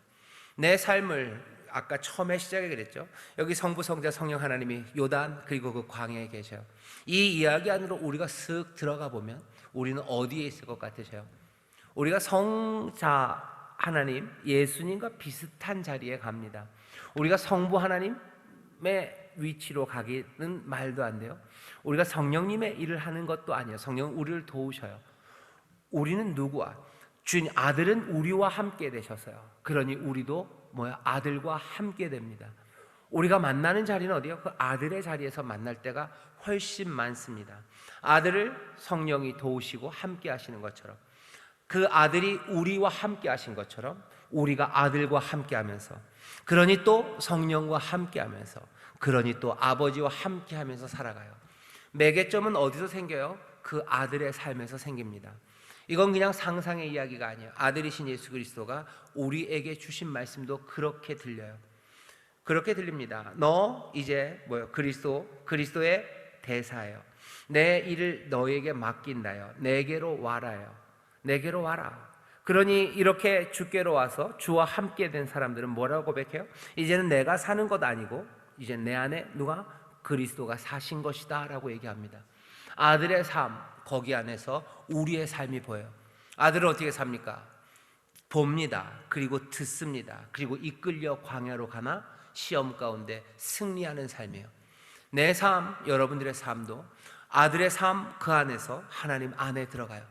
내 삶을 아까 처음에 시작에 그랬죠. 여기 성부, 성자, 성령 하나님이 요단 그리고 그 광야에 계셔요. 이 이야기 안으로 우리가 쓱 들어가 보면 우리는 어디에 있을 것 같으세요? 우리가 성자 하나님, 예수님과 비슷한 자리에 갑니다. 우리가 성부 하나님의 위치로 가기는 말도 안 돼요. 우리가 성령님의 일을 하는 것도 아니에요. 성령은 우리를 도우셔요. 우리는 누구와? 주님, 아들은 우리와 함께 되셨어요. 그러니 우리도 아들과 함께 됩니다. 우리가 만나는 자리는 어디요? 그 아들의 자리에서 만날 때가 훨씬 많습니다. 아들을 성령이 도우시고 함께 하시는 것처럼, 그 아들이 우리와 함께 하신 것처럼 우리가 아들과 함께 하면서, 그러니 또 성령과 함께 하면서, 그러니 또 아버지와 함께 하면서 살아가요. 매개점은 어디서 생겨요? 그 아들의 삶에서 생깁니다. 이건 그냥 상상의 이야기가 아니에요. 아들이신 예수 그리스도가 우리에게 주신 말씀도 그렇게 들려요. 그렇게 들립니다. 너 이제 그리스도의 대사예요. 내 일을 너에게 맡긴다요. 내게로 와라요. 내게로 와라. 그러니 이렇게 주께로 와서 주와 함께 된 사람들은 뭐라고 고백해요? 이제는 내가 사는 것 아니고 이제 내 안에 누가? 그리스도가 사신 것이다 라고 얘기합니다. 아들의 삶, 거기 안에서 우리의 삶이 보여요. 아들은 어떻게 삽니까? 봅니다. 그리고 듣습니다. 그리고 이끌려 광야로 가나 시험 가운데 승리하는 삶이에요. 내 삶, 여러분들의 삶도 아들의 삶, 그 안에서 하나님 안에 들어가요.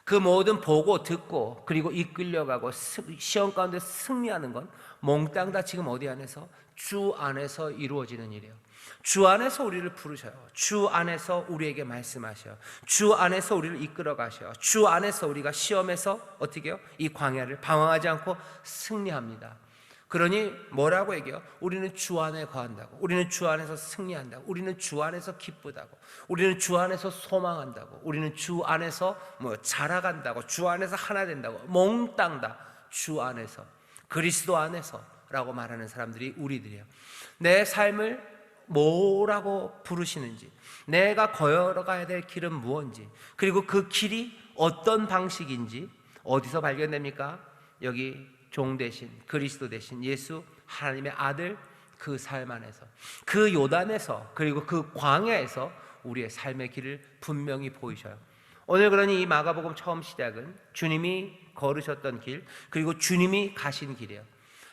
그 모든 보고 듣고 그리고 이끌려가고 시험 가운데 승리하는 건 몽땅 다 지금 어디 안에서? 주 안에서 이루어지는 일이에요. 주 안에서 우리를 부르셔요. 주 안에서 우리에게 말씀하셔요. 주 안에서 우리를 이끌어 가셔요. 주 안에서 우리가 시험에서 어떻게 해요? 이 광야를 방황하지 않고 승리합니다. 그러니 뭐라고 얘기해요? 우리는 주 안에 거한다고, 우리는 주 안에서 승리한다고, 우리는 주 안에서 기쁘다고, 우리는 주 안에서 소망한다고, 우리는 주 안에서 자라간다고, 주 안에서 하나 된다고, 몽땅 다 주 안에서, 그리스도 안에서 라고 말하는 사람들이 우리들이에요. 내 삶을 뭐라고 부르시는지, 내가 걸어가야 될 길은 무엇인지, 그리고 그 길이 어떤 방식인지 어디서 발견됩니까? 여기 종 대신, 그리스도 대신 예수 하나님의 아들, 그 삶 안에서, 그 요단에서, 그리고 그 광야에서 우리의 삶의 길을 분명히 보이셔요. 오늘 그러니 이 마가복음 처음 시작은 주님이 걸으셨던 길, 그리고 주님이 가신 길이에요.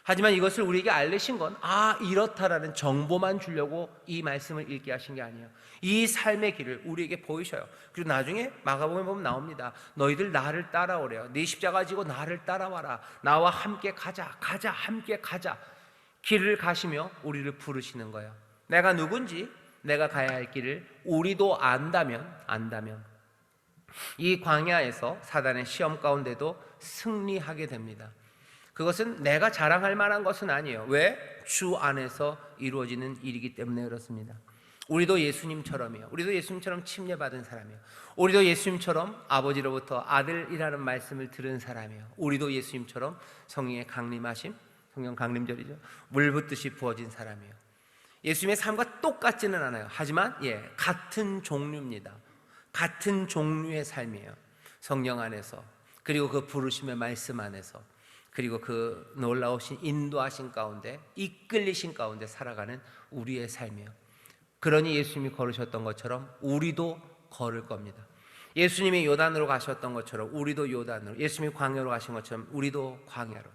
하지만 이것을 우리에게 알리신 건 이렇다라는 정보만 주려고 이 말씀을 읽게 하신 게 아니에요. 이 삶의 길을 우리에게 보이셔요. 그리고 나중에 마가복음에 보면 나옵니다. 너희들 나를 따라오래요. 네 십자가 지고 나를 따라와라. 나와 함께 가자, 함께 가자. 길을 가시며 우리를 부르시는 거예요. 내가 누군지, 내가 가야 할 길을 우리도 안다면 이 광야에서 사단의 시험 가운데도 승리하게 됩니다. 그것은 내가 자랑할 만한 것은 아니에요. 왜? 주 안에서 이루어지는 일이기 때문에 그렇습니다. 우리도 예수님처럼이요. 우리도 예수님처럼 침례받은 사람이요. 우리도 예수님처럼 아버지로부터 아들이라는 말씀을 들은 사람이요. 우리도 예수님처럼 성령의 강림하심, 성령 강림절이죠. 물 붓듯이 부어진 사람이요. 예수님의 삶과 똑같지는 않아요. 하지만 같은 종류입니다. 같은 종류의 삶이에요. 성령 안에서, 그리고 그 부르심의 말씀 안에서, 그리고 그 놀라우신 인도하신 가운데, 이끌리신 가운데 살아가는 우리의 삶이에요. 그러니 예수님이 걸으셨던 것처럼 우리도 걸을 겁니다. 예수님이 요단으로 가셨던 것처럼 우리도 요단으로, 예수님이 광야로 가신 것처럼 우리도 광야로,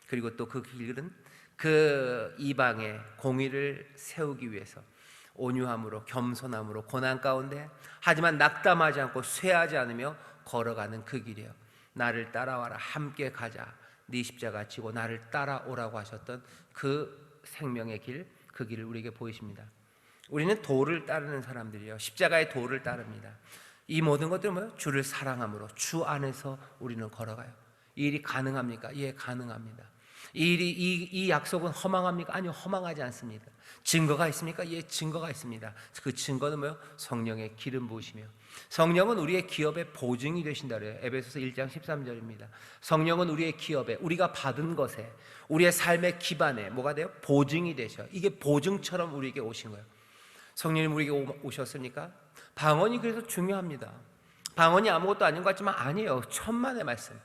그리고 또 그 길은 그 이방의 공의를 세우기 위해서 온유함으로, 겸손함으로, 고난 가운데 하지만 낙담하지 않고 쇠하지 않으며 걸어가는 그 길이에요. 나를 따라와라, 함께 가자, 네 십자가 지고 나를 따라오라고 하셨던 그 생명의 길, 그 길을 우리에게 보이십니다. 우리는 도를 따르는 사람들이에요. 십자가의 도를 따릅니다. 이 모든 것들은 뭐예요? 주를 사랑함으로 주 안에서 우리는 걸어가요. 이 일이 가능합니까? 예, 가능합니다. 이 약속은 허망합니까? 아니요, 허망하지 않습니다. 증거가 있습니까? 예, 증거가 있습니다. 그 증거는 뭐예요? 성령의 기름 부으시며, 성령은 우리의 기업의 보증이 되신다 그래요. 에베소서 1장 13절입니다. 성령은 우리의 기업에, 우리가 받은 것에, 우리의 삶의 기반에 뭐가 돼요? 보증이 되셔. 이게 보증처럼 우리에게 오신 거예요. 성령님 우리에게 오셨습니까? 방언이 그래서 중요합니다. 방언이 아무것도 아닌 것 같지만 아니에요. 천만의 말씀.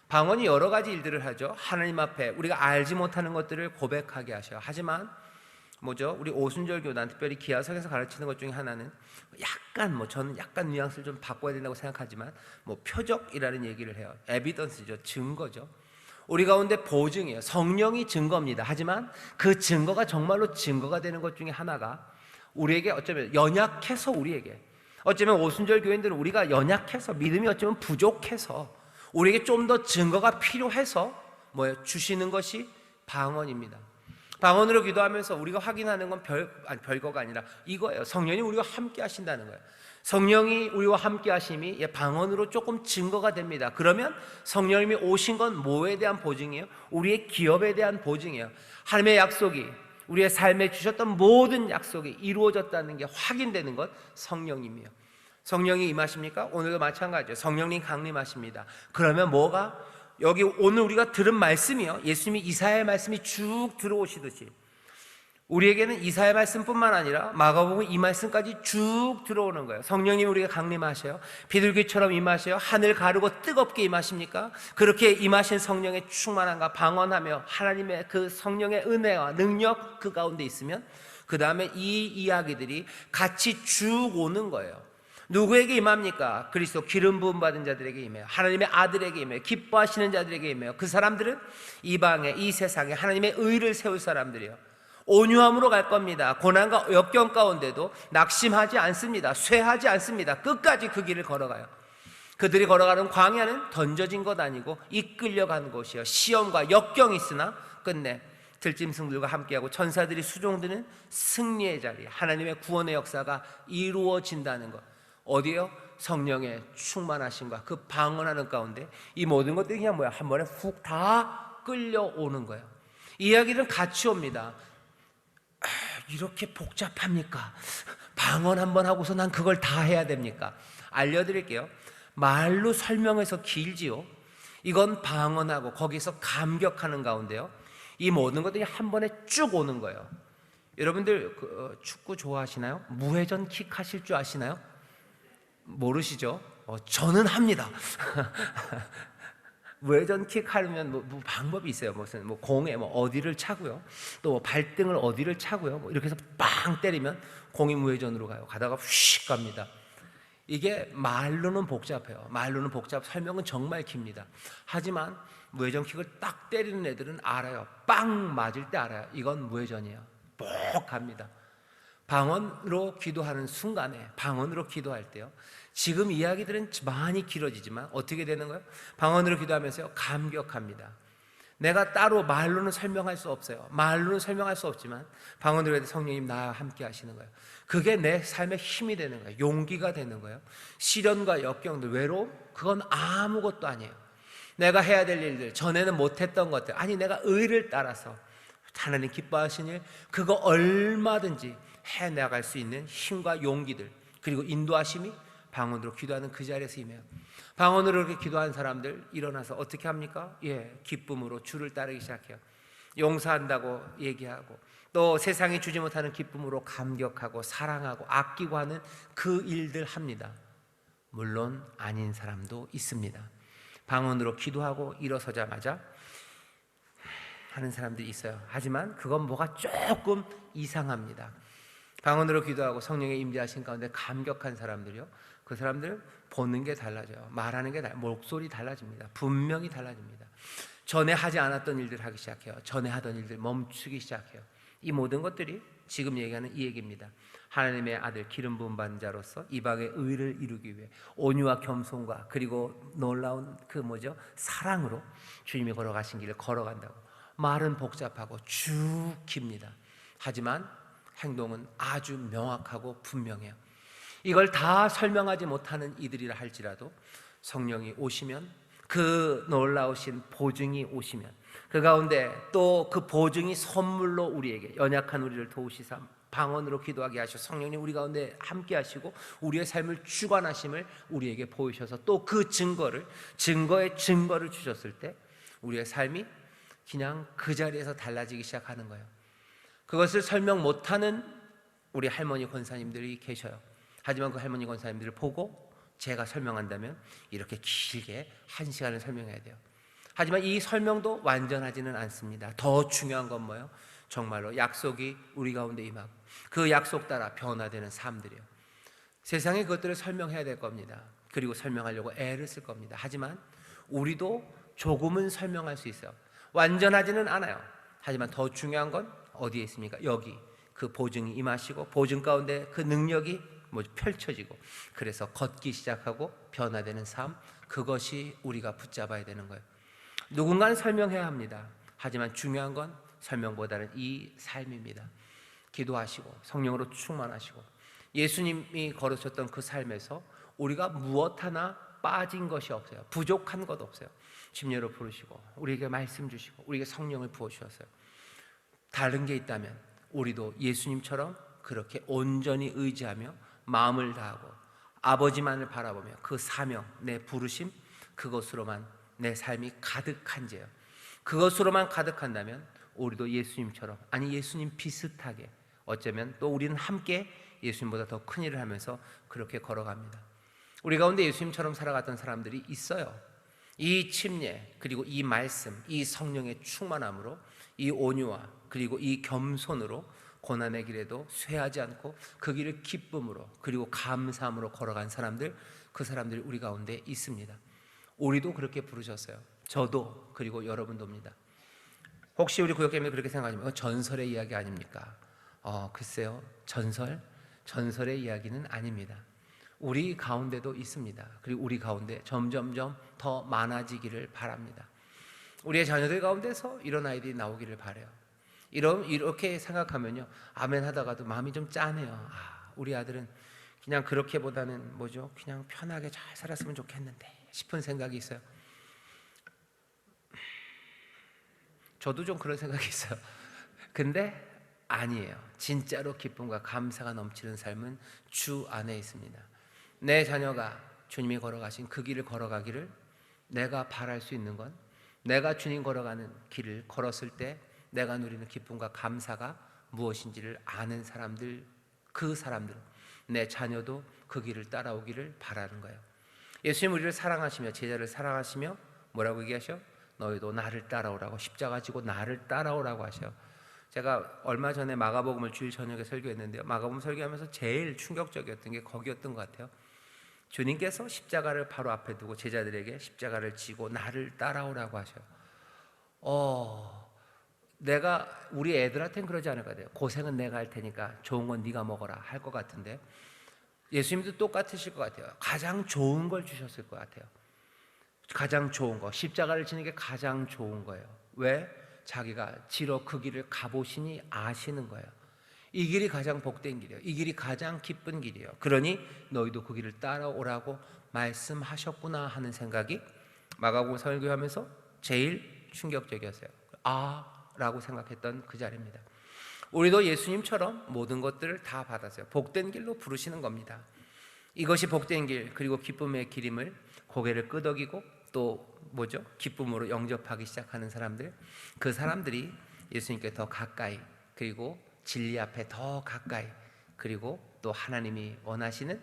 방언이 여러 가지 일들을 하죠. 하나님 앞에 우리가 알지 못하는 것들을 고백하게 하셔요. 하지만 뭐죠? 우리 오순절 교단, 특별히 기아석에서 가르치는 것 중에 하나는 약간 저는 약간 뉘앙스를 좀 바꿔야 된다고 생각하지만 표적이라는 얘기를 해요. 에비던스죠. 증거죠. 우리 가운데 보증이에요. 성령이 증거입니다. 하지만 그 증거가 정말로 증거가 되는 것 중에 하나가 우리에게 어쩌면 연약해서, 우리에게 어쩌면 오순절 교인들은 우리가 연약해서, 믿음이 어쩌면 부족해서 우리에게 좀 더 증거가 필요해서 주시는 것이 방언입니다. 방언으로 기도하면서 우리가 확인하는 건 별거가 아니라 이거예요. 성령이 우리와 함께 하신다는 거예요. 성령이 우리와 함께 하심이 방언으로 조금 증거가 됩니다. 그러면 성령님이 오신 건 뭐에 대한 보증이에요? 우리의 기업에 대한 보증이에요. 하나님의 약속이, 우리의 삶에 주셨던 모든 약속이 이루어졌다는 게 확인되는 것, 성령님이에요. 성령이 임하십니까? 오늘도 마찬가지죠. 성령님 강림하십니다. 그러면 뭐가? 여기 오늘 우리가 들은 말씀이요, 예수님이 이사야의 말씀이 쭉 들어오시듯이 우리에게는 이사야의 말씀뿐만 아니라 마가복음 이 말씀까지 쭉 들어오는 거예요. 성령님이 우리가 강림하셔요. 비둘기처럼 임하셔요. 하늘 가르고 뜨겁게 임하십니까? 그렇게 임하신 성령의 충만함과 방언하며 하나님의 그 성령의 은혜와 능력 그 가운데 있으면 그 다음에 이 이야기들이 같이 쭉 오는 거예요. 누구에게 임합니까? 그리스도 기름 부음 받은 자들에게 임해요. 하나님의 아들에게 임해요. 기뻐하시는 자들에게 임해요. 그 사람들은 이방에, 이 세상에 하나님의 의를 세울 사람들이에요. 온유함으로 갈 겁니다. 고난과 역경 가운데도 낙심하지 않습니다. 쇠하지 않습니다. 끝까지 그 길을 걸어가요. 그들이 걸어가는 광야는 던져진 것 아니고 이끌려가는 곳이요, 시험과 역경이 있으나 끝내 들짐승들과 함께하고 천사들이 수종드는 승리의 자리, 하나님의 구원의 역사가 이루어진다는 것. 어디요? 성령의 충만하심과 그 방언하는 가운데 이 모든 것들이 그냥 한 번에 훅 다 끌려오는 거예요. 이야기는 같이 옵니다. 이렇게 복잡합니까? 방언 한번 하고서 난 그걸 다 해야 됩니까? 알려드릴게요. 말로 설명해서 길지요. 이건 방언하고 거기서 감격하는 가운데요, 이 모든 것들이 한 번에 쭉 오는 거예요. 여러분들 축구 좋아하시나요? 무회전 킥 하실 줄 아시나요? 모르시죠? 저는 합니다. 무회전 킥 하려면 방법이 있어요. 무슨 공에 어디를 차고요, 또 발등을 어디를 차고요, 이렇게 해서 빵 때리면 공이 무회전으로 가요. 가다가 휙 갑니다. 이게 말로는 복잡해요. 말로는 설명은 정말 깁니다. 하지만 무회전 킥을 딱 때리는 애들은 알아요. 빵 맞을 때 알아요. 이건 무회전이에요. 뻑 갑니다. 방언으로 기도하는 순간에, 방언으로 기도할 때요, 지금 이야기들은 많이 길어지지만 어떻게 되는 거예요? 방언으로 기도하면서요, 감격합니다. 내가 따로 말로는 설명할 수 없어요. 말로는 설명할 수 없지만 방언으로 해도 성령님 나와 함께 하시는 거예요. 그게 내 삶의 힘이 되는 거예요. 용기가 되는 거예요. 시련과 역경들, 외로움, 그건 아무것도 아니에요. 내가 해야 될 일들, 전에는 못했던 것들, 아니 내가 의를 따라서 하나님 기뻐하신 일, 그거 얼마든지 해나갈 수 있는 힘과 용기들, 그리고 인도하심이 방언으로 기도하는 그 자리에서 임해요. 방언으로 그렇게 기도한 사람들 일어나서 어떻게 합니까? 기쁨으로 주를 따르기 시작해요. 용서한다고 얘기하고, 또 세상이 주지 못하는 기쁨으로 감격하고 사랑하고 아끼고 하는 그 일들 합니다. 물론 아닌 사람도 있습니다. 방언으로 기도하고 일어서자마자 하는 사람들이 있어요. 하지만 그건 뭐가 조금 이상합니다. 방언으로 기도하고 성령의 임재하신 가운데 감격한 사람들이요, 그 사람들 보는 게 달라져요. 말하는 게 목소리 달라집니다. 분명히 달라집니다. 전에 하지 않았던 일들 하기 시작해요. 전에 하던 일들 멈추기 시작해요. 이 모든 것들이 지금 얘기하는 이 얘기입니다. 하나님의 아들 기름 부은 받은 자로서 이방의 의를 이루기 위해 온유와 겸손과 그리고 놀라운 사랑으로 주님이 걸어가신 길을 걸어간다고. 말은 복잡하고 쭉 깁니다. 하지만 행동은 아주 명확하고 분명해요. 이걸 다 설명하지 못하는 이들이라 할지라도 성령이 오시면, 그 놀라우신 보증이 오시면, 그 가운데 또 그 보증이 선물로 우리에게, 연약한 우리를 도우시사 방언으로 기도하게 하셔 성령님 우리 가운데 함께 하시고 우리의 삶을 주관하심을 우리에게 보이셔서 또 그 증거의 증거를 주셨을 때 우리의 삶이 그냥 그 자리에서 달라지기 시작하는 거예요. 그것을 설명 못하는 우리 할머니 권사님들이 계셔요. 하지만 그 할머니 권사님들을 보고 제가 설명한다면 이렇게 길게 1시간을 설명해야 돼요. 하지만 이 설명도 완전하지는 않습니다. 더 중요한 건 뭐예요? 정말로 약속이 우리 가운데 임하고 그 약속 따라 변화되는 삶들이에요. 세상에 그것들을 설명해야 될 겁니다. 그리고 설명하려고 애를 쓸 겁니다. 하지만 우리도 조금은 설명할 수 있어요. 완전하지는 않아요. 하지만 더 중요한 건 어디에 있습니까? 여기 그 보증이 임하시고 보증 가운데 그 능력이 펼쳐지고, 그래서 걷기 시작하고 변화되는 삶, 그것이 우리가 붙잡아야 되는 거예요. 누군가는 설명해야 합니다. 하지만 중요한 건 설명보다는 이 삶입니다. 기도하시고 성령으로 충만하시고 예수님이 걸으셨던 그 삶에서 우리가 무엇 하나 빠진 것이 없어요. 부족한 것 없어요. 심려로 부르시고 우리에게 말씀 주시고 우리에게 성령을 부어주셨어요. 다른 게 있다면 우리도 예수님처럼 그렇게 온전히 의지하며 마음을 다하고 아버지만을 바라보며 그 사명, 내 부르심, 그것으로만 내 삶이 가득한지요. 그것으로만 가득한다면 우리도 예수님처럼, 아니 예수님 비슷하게, 어쩌면 또 우리는 함께 예수님보다 더 큰 일을 하면서 그렇게 걸어갑니다. 우리 가운데 예수님처럼 살아갔던 사람들이 있어요. 이 침례, 그리고 이 말씀, 이 성령의 충만함으로, 이 온유와 그리고 이 겸손으로 고난의 길에도 쇠하지 않고 그 길을 기쁨으로 그리고 감사함으로 걸어간 사람들, 그 사람들이 우리 가운데 있습니다. 우리도 그렇게 부르셨어요. 저도, 그리고 여러분도입니다. 혹시 우리 구역개명이 그렇게 생각하시면 전설의 이야기 아닙니까? 글쎄요, 전설의 이야기는 아닙니다. 우리 가운데도 있습니다. 그리고 우리 가운데 점점점 더 많아지기를 바랍니다. 우리의 자녀들 가운데서 이런 아이들이 나오기를 바라요. 이렇게 생각하면요, 아멘 하다가도 마음이 좀 짠해요. 우리 아들은 그냥 그렇게보다는 그냥 편하게 잘 살았으면 좋겠는데 싶은 생각이 있어요. 저도 좀 그런 생각이 있어요. 근데 아니에요. 진짜로 기쁨과 감사가 넘치는 삶은 주 안에 있습니다. 내 자녀가 주님이 걸어가신 그 길을 걸어가기를 내가 바랄 수 있는 건, 내가 주님 걸어가는 길을 걸었을 때 내가 누리는 기쁨과 감사가 무엇인지를 아는 사람들, 그 사람들, 내 자녀도 그 길을 따라오기를 바라는 거예요. 예수님 우리를 사랑하시며 제자를 사랑하시며 뭐라고 얘기하셔? 너희도 나를 따라오라고, 십자가 지고 나를 따라오라고 하셔. 제가 얼마 전에 마가복음을 주일 저녁에 설교했는데요, 마가복음 설교하면서 제일 충격적이었던 게 거기였던 것 같아요. 주님께서 십자가를 바로 앞에 두고 제자들에게 십자가를 지고 나를 따라오라고 하셔요. 내가 우리 애들한테는 그러지 않을 것 같아요. 고생은 내가 할 테니까 좋은 건 네가 먹어라 할 것 같은데, 예수님도 똑같으실 것 같아요. 가장 좋은 걸 주셨을 것 같아요. 가장 좋은 거, 십자가를 지는 게 가장 좋은 거예요. 왜? 자기가 지러 그 길을 가보시니 아시는 거예요. 이 길이 가장 복된 길이에요. 이 길이 가장 기쁜 길이에요. 그러니 너희도 그 길을 따라오라고 말씀하셨구나 하는 생각이 마가복음 설교하면서 제일 충격적이었어요. 라고 생각했던 그 자리입니다. 우리도 예수님처럼 모든 것들을 다 받았어요. 복된 길로 부르시는 겁니다. 이것이 복된 길, 그리고 기쁨의 길임을 고개를 끄덕이고 또 뭐죠? 기쁨으로 영접하기 시작하는 사람들, 그 사람들이 예수님께 더 가까이, 그리고 진리 앞에 더 가까이, 그리고 또 하나님이 원하시는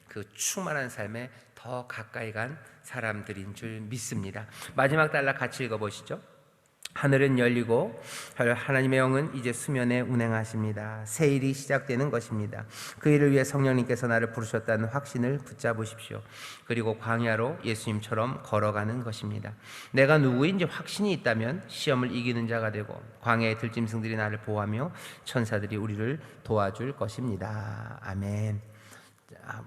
그 충만한 삶에 더 가까이 간 사람들인 줄 믿습니다. 마지막 단락 같이 읽어보시죠. 하늘은 열리고 하나님의 영은 이제 수면에 운행하십니다. 새 일이 시작되는 것입니다. 그 일을 위해 성령님께서 나를 부르셨다는 확신을 붙잡으십시오. 그리고 광야로 예수님처럼 걸어가는 것입니다. 내가 누구인지 확신이 있다면 시험을 이기는 자가 되고 광야의 들짐승들이 나를 보호하며 천사들이 우리를 도와줄 것입니다. 아멘.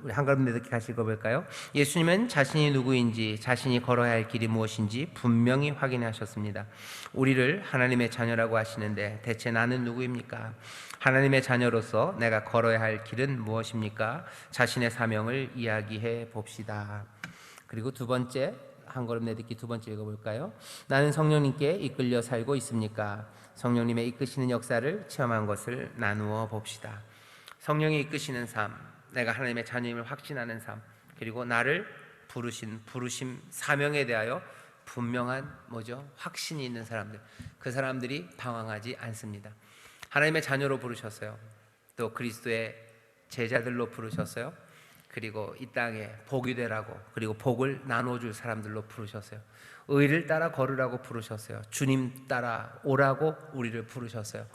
우리 한 걸음 내딛기 같이 읽어볼까요? 예수님은 자신이 누구인지, 자신이 걸어야 할 길이 무엇인지 분명히 확인하셨습니다. 우리를 하나님의 자녀라고 하시는데 대체 나는 누구입니까? 하나님의 자녀로서 내가 걸어야 할 길은 무엇입니까? 자신의 사명을 이야기해 봅시다. 그리고 두 번째, 한 걸음 내딛기 두 번째 읽어볼까요? 나는 성령님께 이끌려 살고 있습니까? 성령님의 이끄시는 역사를 체험한 것을 나누어 봅시다. 성령이 이끄시는 삶, 내가 하나님의 자녀임을 확신하는 삶, 그리고 나를 부르심 사명에 대하여 분명한 뭐죠? 확신이 있는 사람들, 그 사람들이 방황하지 않습니다. 하나님의 자녀로 부르셨어요. 또 그리스도의 제자들로 부르셨어요. 그리고 이 땅에 복이 되라고, 그리고 복을 나눠줄 사람들로 부르셨어요. 의를 따라 걸으라고 부르셨어요. 주님 따라 오라고 우리를 부르셨어요.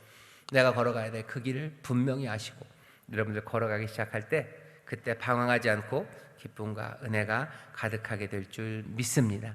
내가 걸어가야 될 그 길을 분명히 아시고 여러분들 걸어가기 시작할 때 그때 방황하지 않고 기쁨과 은혜가 가득하게 될 줄 믿습니다.